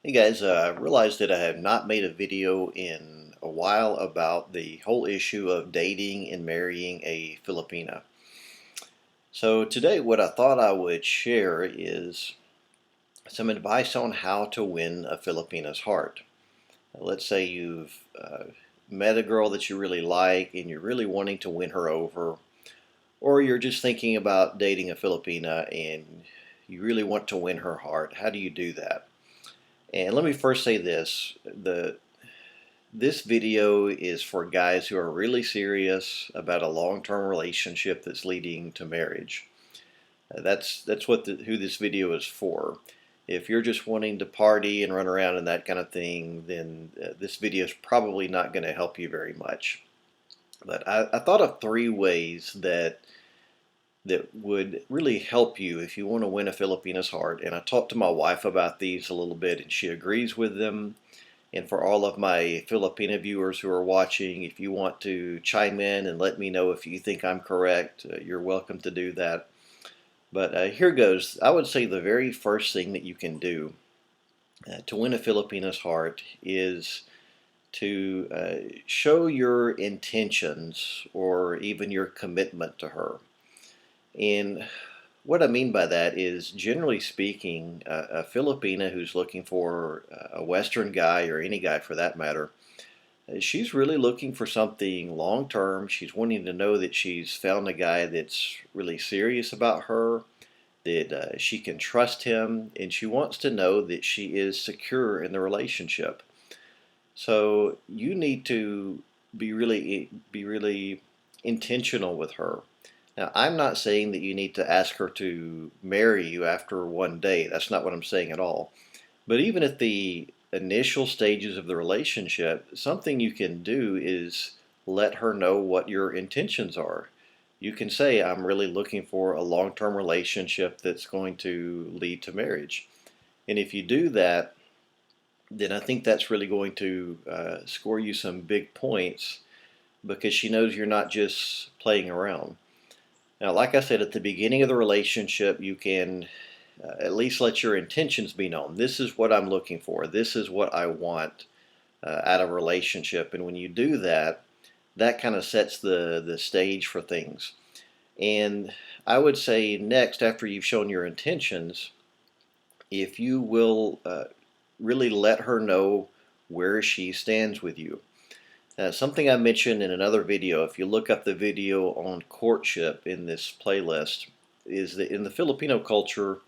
Hey guys, I realized that I have not made a video in a while about the whole issue of dating and marrying a Filipina. So today what I thought I would share is some advice on how to win a Filipina's heart. Let's say you've met a girl that you really like and you're really wanting to win her over, or you're just thinking about dating a Filipina and you really want to win her heart. How do you do that? And let me first say this video is for guys who are really serious about a long-term relationship that's leading to marriage. That's who this video is for. If you're just wanting to party and run around and that kind of thing, then this video is probably not going to help you very much. But I thought of three ways that would really help you if you want to win a Filipina's heart. And I talked to my wife about these a little bit, and she agrees with them. And for all of my Filipina viewers who are watching, if you want to chime in and let me know if you think I'm correct, you're welcome to do that. But here goes. I would say the very first thing that you can do to win a Filipina's heart is to show your intentions or even your commitment to her. And what I mean by that is, generally speaking, a Filipina who's looking for a Western guy, or any guy for that matter, she's really looking for something long term. She's wanting to know that she's found a guy that's really serious about her, that she can trust him, and she wants to know that she is secure in the relationship. So you need to be really intentional with her. Now, I'm not saying that you need to ask her to marry you after one day. That's not what I'm saying at all. But even at the initial stages of the relationship, something you can do is let her know what your intentions are. You can say, I'm really looking for a long-term relationship that's going to lead to marriage. And if you do that, then I think that's really going to score you some big points, because she knows you're not just playing around. Now, like I said, at the beginning of the relationship, you can at least let your intentions be known. This is what I'm looking for. This is what I want out of a relationship. And when you do that, that kind of sets the stage for things. And I would say next, after you've shown your intentions, if you will really let her know where she stands with you. Something I mentioned in another video, if you look up the video on courtship in this playlist, is that in the Filipino culture,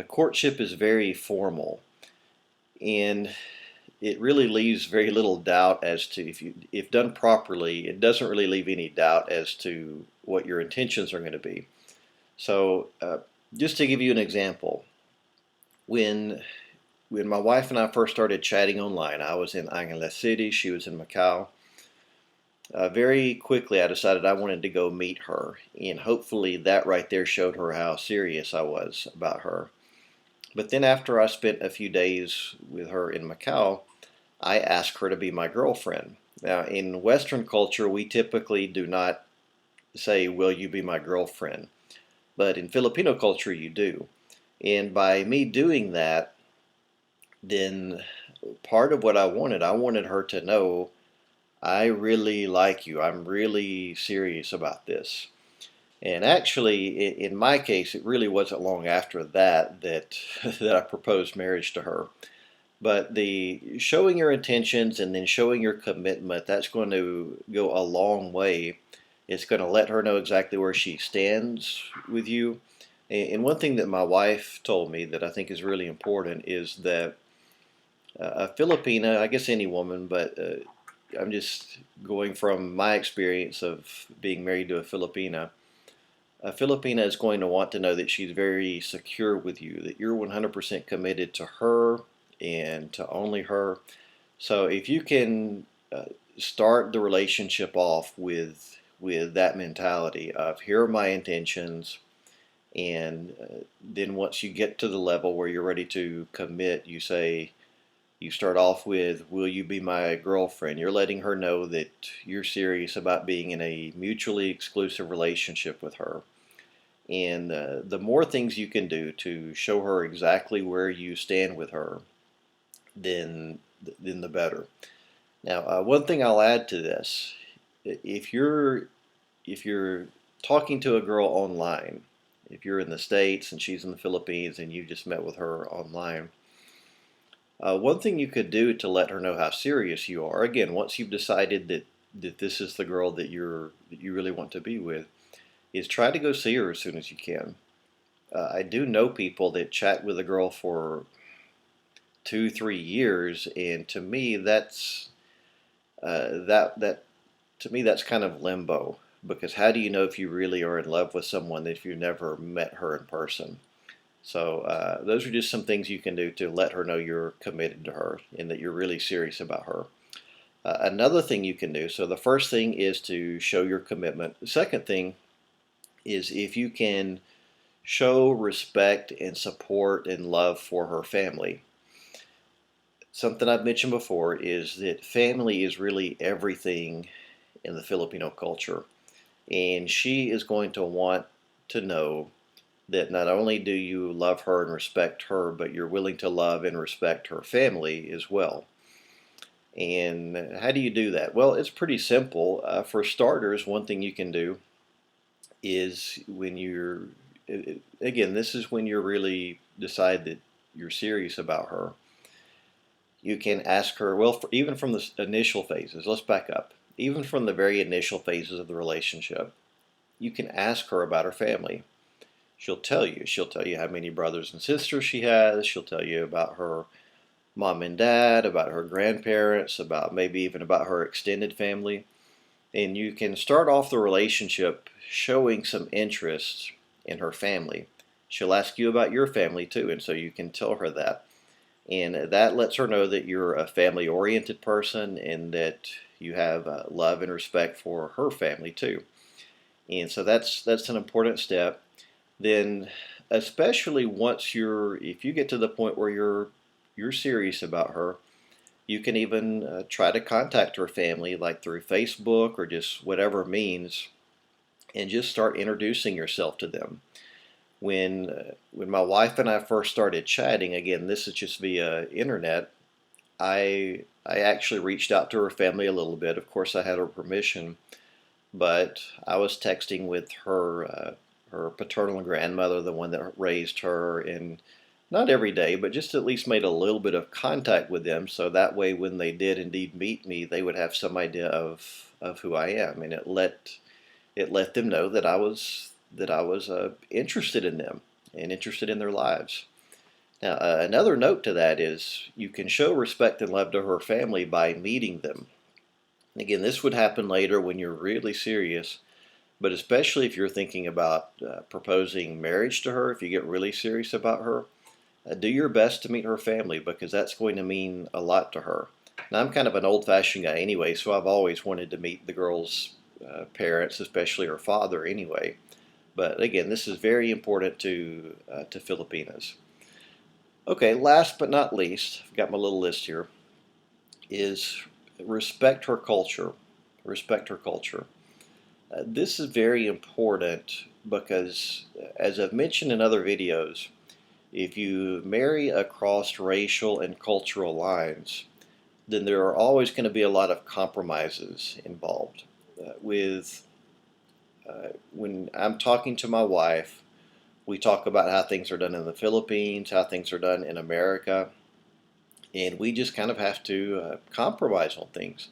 courtship is very formal, and it really leaves very little doubt as to, if done properly, it doesn't really leave any doubt as to what your intentions are going to be. So just to give you an example, when my wife and I first started chatting online, I was in Angeles City, she was in Macau. Very quickly I decided I wanted to go meet her, and hopefully that right there showed her how serious I was about her. But then after I spent a few days with her in Macau, I asked her to be my girlfriend. Now, in Western culture, we typically do not say, will you be my girlfriend? But in Filipino culture, you do. And by me doing that, then part of what I wanted her to know, I really like you. I'm really serious about this. And actually, in my case, it really wasn't long after that that I proposed marriage to her. But the showing your intentions and then showing your commitment, that's going to go a long way. It's going to let her know exactly where she stands with you. And one thing that my wife told me that I think is really important is that a Filipina, I guess any woman, but I'm just going from my experience of being married to a Filipina. A Filipina is going to want to know that she's very secure with you, that you're 100% committed to her and to only her. So if you can start the relationship off with that mentality of, here are my intentions, and then once you get to the level where you're ready to commit, you start off with, will you be my girlfriend? You're letting her know that you're serious about being in a mutually exclusive relationship with her. And the more things you can do to show her exactly where you stand with her, then the better. Now, one thing I'll add to this, if you're talking to a girl online, if you're in the States and she's in the Philippines and you just met with her online, one thing you could do to let her know how serious you are, again, once you've decided that this is the girl that you really want to be with, is try to go see her as soon as you can. I do know people that chat with a girl for 2, 3 years, and to me that to me that's kind of limbo, because how do you know if you really are in love with someone if you never met her in person? So those are just some things you can do to let her know you're committed to her and that you're really serious about her. Another thing you can do, so the first thing is to show your commitment. The second thing is if you can show respect and support and love for her family. Something I've mentioned before is that family is really everything in the Filipino culture. And she is going to want to know that not only do you love her and respect her, but you're willing to love and respect her family as well. And how do you do that? Well, it's pretty simple. For starters, one thing you can do is when again, this is when you're really decide that you're serious about her. You can ask her, well, even from the initial phases, let's back up. Even from the very initial phases of the relationship, you can ask her about her family. She'll tell you. She'll tell you how many brothers and sisters she has. She'll tell you about her mom and dad, about her grandparents, about maybe even about her extended family. And you can start off the relationship showing some interest in her family. She'll ask you about your family too, and so you can tell her that. And that lets her know that you're a family oriented person and that you have love and respect for her family too. And so that's an important step. Then, especially if you get to the point where you're serious about her, you can even try to contact her family, like through Facebook or just whatever means, and just start introducing yourself to them. When my wife and I first started chatting, again, this is just via internet, I actually reached out to her family a little bit. Of course, I had her permission, but I was texting with her paternal grandmother, the one that raised her, and not every day, but just at least made a little bit of contact with them, so that way when they did indeed meet me, they would have some idea of who I am, and it let them know that I was interested in them and interested in their lives. Now, another note to that is you can show respect and love to her family by meeting them. Again, this would happen later when you're really serious, but especially if you're thinking about proposing marriage to her, if you get really serious about her, do your best to meet her family because that's going to mean a lot to her. Now, I'm kind of an old-fashioned guy anyway, so I've always wanted to meet the girl's parents, especially her father anyway. But again, this is very important to Filipinas. Okay, last but not least, I've got my little list here, is respect her culture. Respect her culture. This is very important because, as I've mentioned in other videos, if you marry across racial and cultural lines, then there are always going to be a lot of compromises involved. When I'm talking to my wife, we talk about how things are done in the Philippines, how things are done in America, and we just kind of have to compromise on things.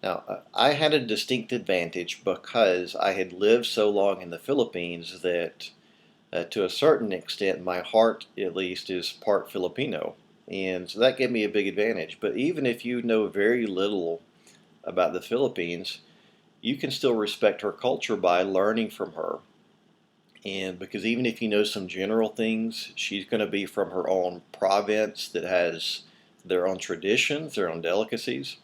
Now, I had a distinct advantage because I had lived so long in the Philippines that, to a certain extent, my heart at least is part Filipino. And so that gave me a big advantage. But even if you know very little about the Philippines, you can still respect her culture by learning from her. And because even if you know some general things, she's going to be from her own province that has their own traditions, their own delicacies.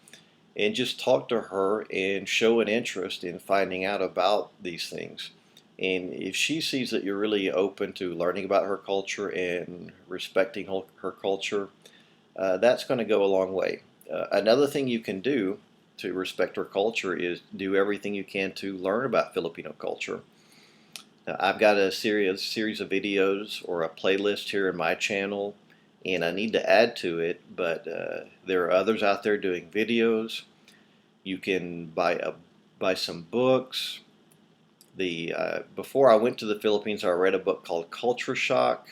And just talk to her and show an interest in finding out about these things. And if she sees that you're really open to learning about her culture and respecting her culture, that's going to go a long way. Another thing you can do to respect her culture is do everything you can to learn about Filipino culture. Now, I've got a series of videos or a playlist here in my channel, and I need to add to it, but there are others out there doing videos. You can buy some books. Before I went to the Philippines, I read a book called Culture Shock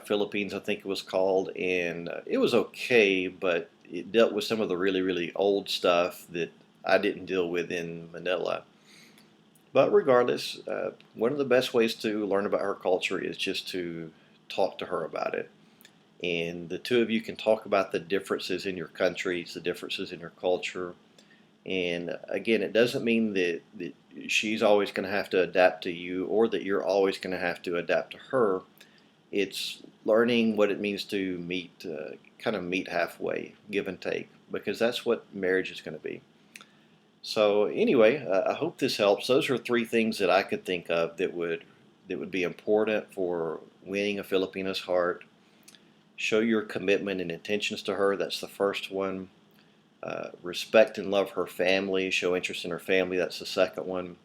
Philippines, I think it was called, and it was okay, but it dealt with some of the really, really old stuff that I didn't deal with in Manila. But regardless, one of the best ways to learn about her culture is just to talk to her about it. And the two of you can talk about the differences in your countries, the differences in your culture. And again, it doesn't mean that she's always going to have to adapt to you or that you're always going to have to adapt to her. It's learning what it means to kind of meet halfway, give and take, because that's what marriage is going to be. So anyway, I hope this helps. Those are three things that I could think of that would be important for winning a Filipina's heart. Show your commitment and intentions to her. That's the first one. Respect and love her family. Show interest in her family. That's the second one.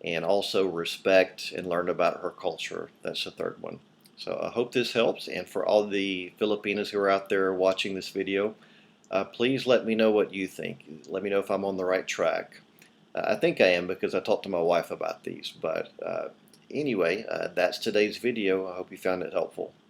And also respect and learn about her culture. That's the third one. So I hope this helps. And for all the Filipinas who are out there watching this video, please let me know what you think. Let me know if I'm on the right track. I think I am because I talked to my wife about these. But anyway, that's today's video. I hope you found it helpful.